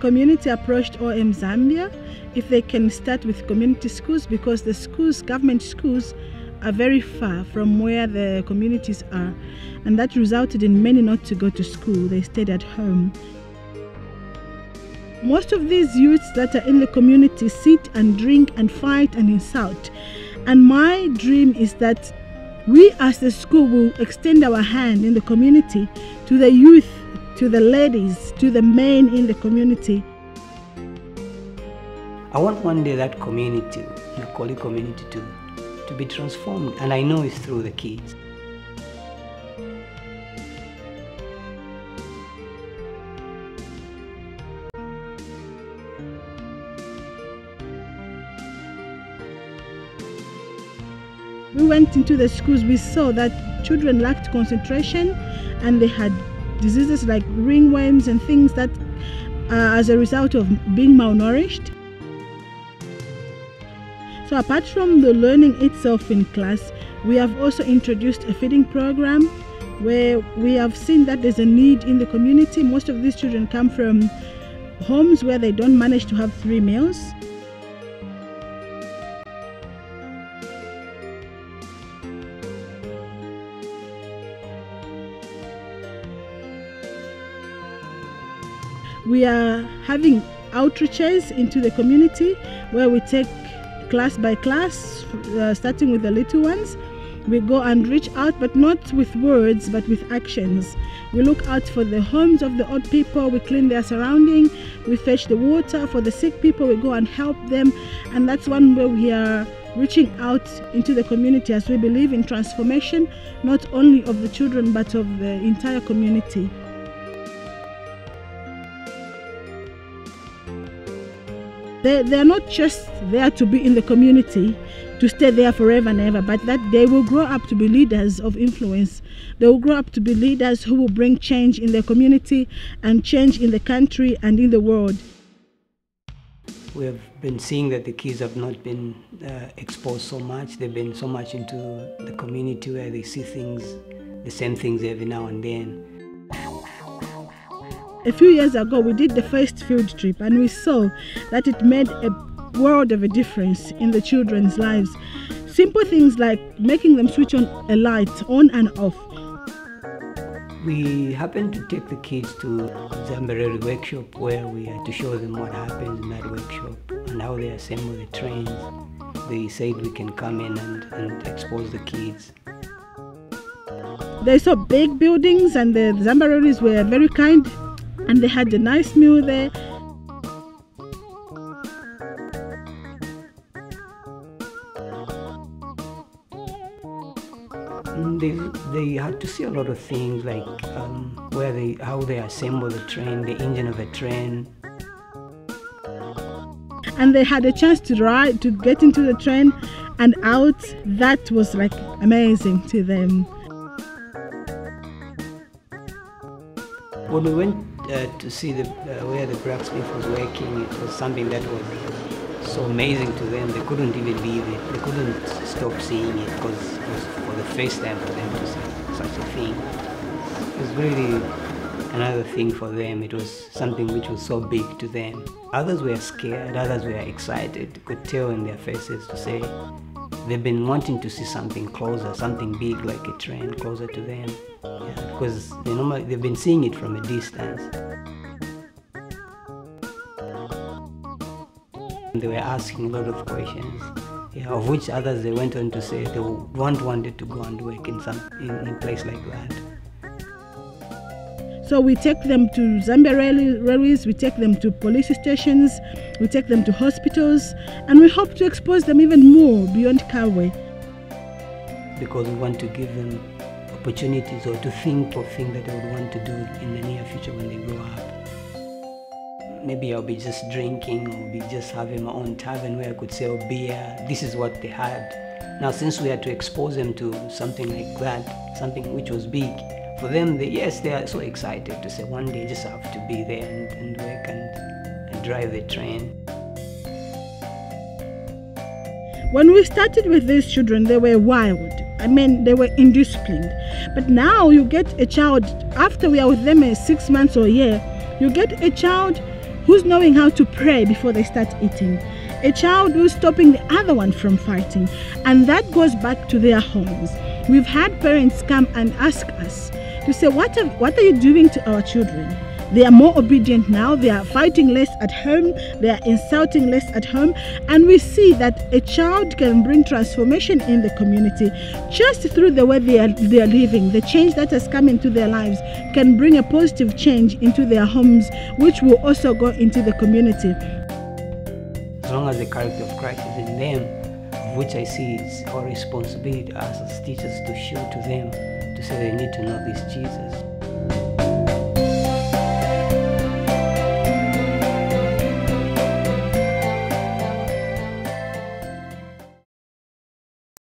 community approached OM Zambia if they can start with community schools, because the schools, government schools, are very far from where the communities are, and that resulted in many not to go to school. They stayed at home. Most of these youths that are in the community sit and drink and fight and insult, and my dream is that we as the school will extend our hand in the community to the youth, to the ladies, to the men in the community. I want one day that community, the Koli community, to be transformed, and I know it's through the kids. We went into the schools, we saw that children lacked concentration and they had diseases like ringworms and things that as a result of being malnourished. So apart from the learning itself in class, we have also introduced a feeding program where we have seen that there's a need in the community. Most of these children come from homes where they don't manage to have 3 meals. We are having outreaches into the community where we take class by class, starting with the little ones. We go and reach out, but not with words, but with actions. We look out for the homes of the old people, we clean their surrounding, we fetch the water for the sick people, we go and help them. And that's one way we are reaching out into the community, as we believe in transformation, not only of the children, but of the entire community. They are not just there to be in the community, to stay there forever and ever, but that they will grow up to be leaders of influence. They will grow up to be leaders who will bring change in their community and change in the country and in the world. We have been seeing that the kids have not been exposed so much. They've been so much into the community where they see things, the same things every now and then. A few years ago, we did the first field trip and we saw that it made a world of a difference in the children's lives. Simple things like making them switch on a light on and off. We happened to take the kids to Zambia workshop where we had to show them what happens in that workshop and how they assemble the trains. They said we can come in and expose the kids. They saw big buildings and the Zambarelis were very kind and they had a nice meal there. They had to see a lot of things like how they assemble the train, the engine of a train. And they had a chance to get into the train and out. That was like amazing to them. When we went to see where the blacksmith was working, it was something that was so amazing to them. They couldn't even believe it. They couldn't stop seeing it because it was for the first time for them to see such a thing. It was really another thing for them. It was something which was so big to them. Others were scared, others were excited. You could tell in their faces to say they've been wanting to see something closer, something big like a train closer to them. Yeah, because they've been seeing it from a distance. They were asking a lot of questions, of which others they went on to say they wanted to go and work in a place like that. So we take them to Zambia railways, we take them to police stations, we take them to hospitals, and we hope to expose them even more beyond Kalwe. Because we want to give them opportunities or to think of things that they would want to do in the near future when they grow up. Maybe I'll be just drinking or be just having my own tavern where I could sell beer. This is what they had. Now since we had to expose them to something like that, something which was big, for them, they are so excited to say one day just have to be there and work and drive the train. When we started with these children, they were wild. I mean, they were indisciplined. But now you get a child, after we are with them 6 months or a year, you get a child who's knowing how to pray before they start eating, a child who's stopping the other one from fighting. And that goes back to their homes. We've had parents come and ask us to say, what are you doing to our children? They are more obedient now. They are fighting less at home. They are insulting less at home. And we see that a child can bring transformation in the community just through the way they are living. The change that has come into their lives can bring a positive change into their homes, which will also go into the community. As long as the character of Christ is in them, of which I see it's our responsibility as teachers to show to them, to say they need to know this Jesus.